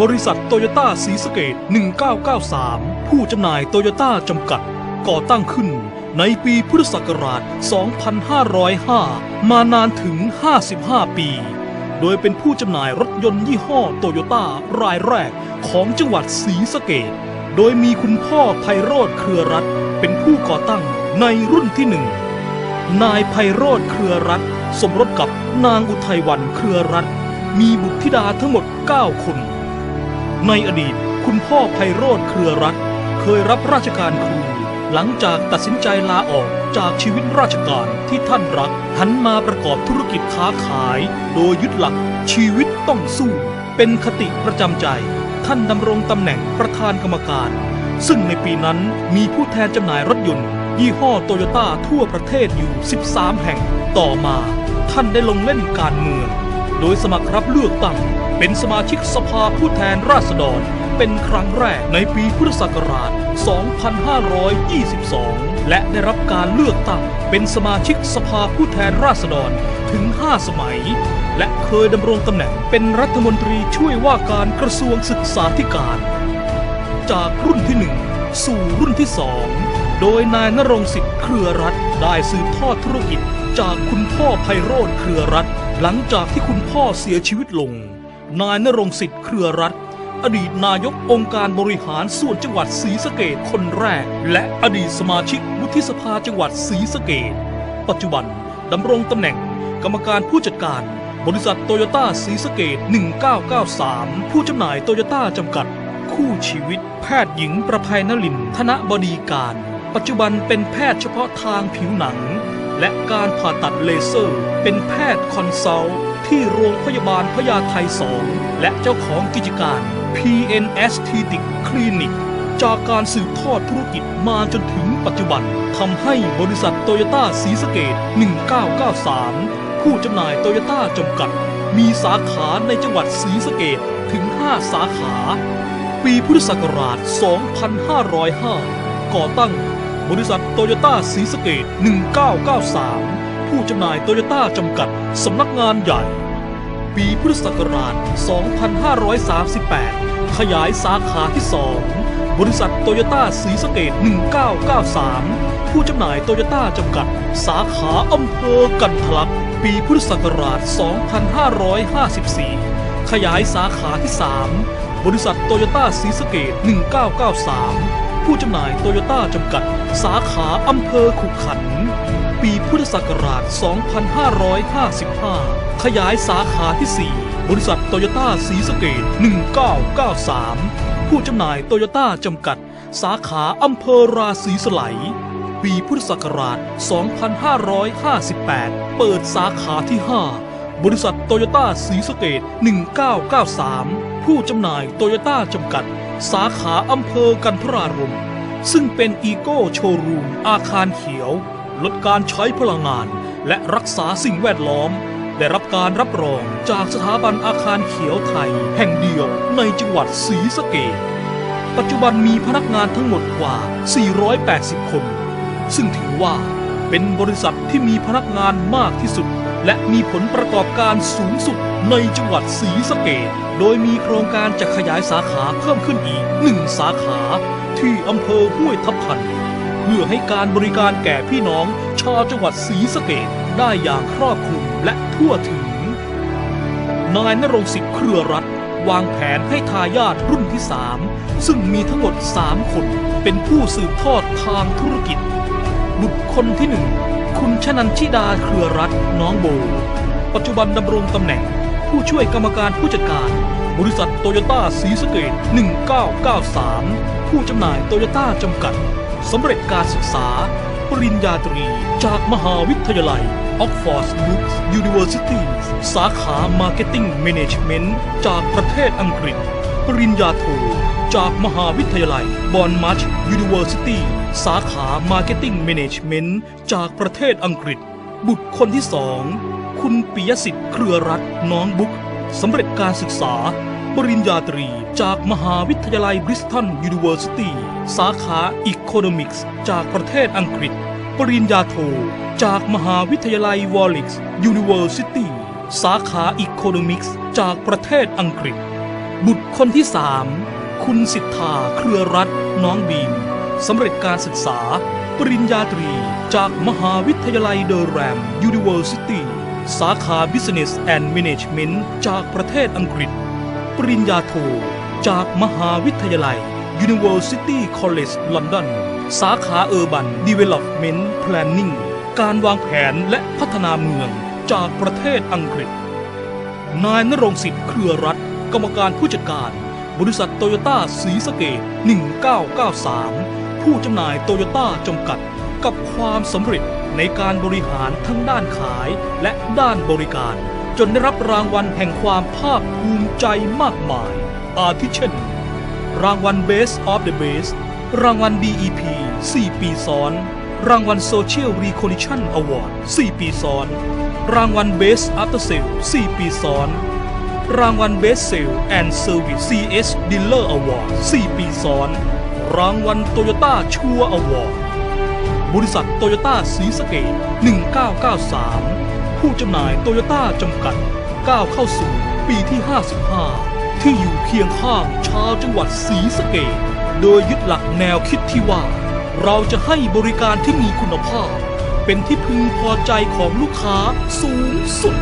บริษัทโตโยต้าศรีสะเกษ1993ผู้จำหน่ายโตโยต้าจำกัดก่อตั้งขึ้นในปีพุทธศักราช 2505 มานานถึง 55 ปี โดยเป็นผู้จำหน่ายรถยนต์ยี่ห้อโตโยต้ารายแรกของจังหวัดศรีสะเกษโดยมีคุณพ่อไพโรจน์เครือรัตน์เป็นผู้ก่อตั้งในรุ่นที่ 1 นายไพโรจน์เครือรัตน์สมรสกับนางอุทัยวันเครือรัตน์มีบุตรธิดาทั้งหมด 9 คน ในอดีตคุณพ่อไพโรจน์เครือรัตน์เคยรับราชการครูหลังจากตัดสินใจลาออกจากชีวิตราชการที่ท่านรักหันมาประกอบธุรกิจค้าขายโดยยึดหลักชีวิตต้องสู้เป็นคติประจำใจท่านดำรงตำแหน่งประธานกรรมการซึ่งในปีนั้นมีผู้แทนจำหน่ายรถยนต์ยี่ห้อโตโยต้าทั่วประเทศอยู่ 13 แห่งต่อมาท่านได้ลงเล่นการเมืองโดยสมัครรับเลือกตั้งเป็นสมาชิกสภาผู้แทนราษฎรเป็นครั้งแรกในปีพุทธศักราช 2522 และได้รับการเลือกตั้งเป็นสมาชิกสภาผู้แทนราษฎรถึง 5 สมัยและเคยดำรงตำแหน่งเป็นรัฐมนตรีช่วยว่าการกระทรวงศึกษาธิการจากรุ่นที่ 1 สู่รุ่นที่ 2 โดยนายณรงค์สิทธิ์เครือรัตน์ได้สืบทอดธุรกิจจากคุณพ่อไพโรจน์เครือรัตน์หลังจากที่คุณพ่อเสียชีวิตลงนายณรงค์สิทธิ์เครือรัตน์อดีตนายกองค์การบริหารส่วนจังหวัดศรีสะเกษคนแรกและอดีตสมาชิกวุฒิสภาจังหวัดศรีสะเกษปัจจุบันดำรงตำแหน่งกรรมการผู้จัดการบริษัทโตโยต้าศรีสะเกษ1993ผู้จำหน่ายโตโยต้าจำกัดคู่ชีวิตแพทย์หญิงประภัยนลินธนบดีการปัจจุบันเป็นแพทย์เฉพาะทางผิวหนังและการผ่าตัดเลเซอร์เป็นแพทย์คอนซัลท์ที่โรงพยาบาลพญาไท2และเจ้าของกิจการ PN Aesthetic Clinic จากการสืบทอดธุรกิจมาจนถึงปัจจุบันทำให้บริษัทโตโยต้าศรีสะเกษ1993ผู้จำหน่ายโตโยต้าจำกัดมีสาขาในจังหวัดศรีสะเกษถึง 5 สาขาปีพุทธศักราช 2505 ก่อตั้งบริษัทโตโยต้าศรีสะเกษ1993ผู้จำหน่ายโตโยต้าจำกัดสำนักงานใหญ่ปีพุทธศักราช 2538 ขยายสาขาที่ 2 บริษัทโตโยต้าศรีสะเกษ1993ผู้จำหน่ายโตโยต้าจำกัดสาขาอำเภอกันทะลักปีพุทธศักราช 2554 ขยายสาขาที่ 3 บริษัทโตโยต้าศรีสะเกษ1993ผู้จำหน่ายโตโยต้าจำกัดสาขาอำเภอขุขันธ์ปีพุทธศักราช 2555 ขยายสาขาที่ 4 บริษัทโตโยต้าศรีสะเกษ1993ผู้จำหน่ายโตโยต้าจำกัดสาขาอำเภอราศีสไลยปีพุทธศักราช 2558 เปิดสาขาที่ 5 บริษัทโตโยต้าศรีสะเกษ1993ผู้จำหน่ายโตโยต้าจำกัดสาขาอำเภอกันทรารมซึ่งเป็นอีโก้โชว์รูมอาคารเขียวลดการใช้พลังงานและรักษาสิ่งแวดล้อมได้รับการรับรองจากสถาบันอาคารเขียวไทยแห่งเดียวในจังหวัดศรีสะเกษปัจจุบันมีพนักงานทั้งหมดกว่า 480 คนซึ่งถือว่าเป็นบริษัทที่มีพนักงานมากที่สุดและมีผลประกอบการสูงสุดในจังหวัดศรีสะเกษโดยมีโครงการจะขยายสาขาเพิ่มขึ้นอีก 1 สาขาที่อำเภอห้วยทับทันเพื่อให้การบริการแก่พี่น้องชาวจังหวัดศรีสะเกษได้อย่างครอบคลุมและทั่วถึงนายณรงค์สิทธิ์เครือรัตน์วางแผนให้ทายาทรุ่นที่ 3ซึ่งมีทั้งหมด 3 คนเป็นผู้สืบทอดทางธุรกิจบุตรคนที่ 1 คุณชนันชิดาเครือรัตน์น้องโบปัจจุบันดำรงตำแหน่งผู้ช่วยกรรมการผู้จัดการบริษัทโตโยต้าศรีสะเกษ1993ผู้จำหน่ายโตโยต้าจำกัดสำเร็จการศึกษาปริญญาตรีจากมหาวิทยาลัย Oxford Brookes University สาขา Marketing Management จากประเทศอังกฤษปริญญาโทจากมหาวิทยาลัย Bournemouth University สาขา Marketing Management จากประเทศอังกฤษบุตรคนที่ 2 คุณปิยสิทธิ์เครือรัตน์น้องบุ๊กสำเร็จการศึกษาปริญญาตรีจากมหาวิทยาลัย Bristol University สาขา Economics จากประเทศอังกฤษปริญญาโทจากมหาวิทยาลัย Warwick University สาขา Economics จากประเทศอังกฤษ บุตรคนที่ 3 คุณสิทธาเครือรัตน์น้องบีมสำเร็จการศึกษาปริญญาตรีจากมหาวิทยาลัยเดอแรม University สาขา Business and Management จากประเทศอังกฤษปริญญาโทจากมหาวิทยาลัย University College London สาขา Urban Development Planning การวางแผนและพัฒนาเมืองจากประเทศอังกฤษนายณรงค์สิทธิ์เครือรัตน์กรรมการผู้จัดการบริษัทโตโยต้าศรีสะเกษ1993ผู้จำหน่ายโตโยต้าจำกัดกับความสำเร็จในการบริหารทั้งด้านขายและด้านบริการจนได้รับรางวัลแห่งความภาคภูมิใจมากมายอาทิเช่นรางวัล Best of the Best รางวัล BEP 4 ปีซ้อนรางวัล Social Recognition Award 4 ปีซ้อนรางวัล Best After Sale 4 ปีซ้อนรางวัล Best Sale and Service CS Dealer Award 4 ปีซ้อนรางวัล Toyota Sure Award บริษัทโตโยต้าศรีสะเกษ1993ผู้จำหน่ายโตโยต้าจำกัดก้าวเข้าสู่ปีที่ 55 ที่อยู่เคียงข้างชาวจังหวัดศรีสะเกษโดยยึดหลักแนวคิดที่ว่าเราจะให้บริการที่มีคุณภาพเป็นที่พึงพอใจของลูกค้าสูงสุด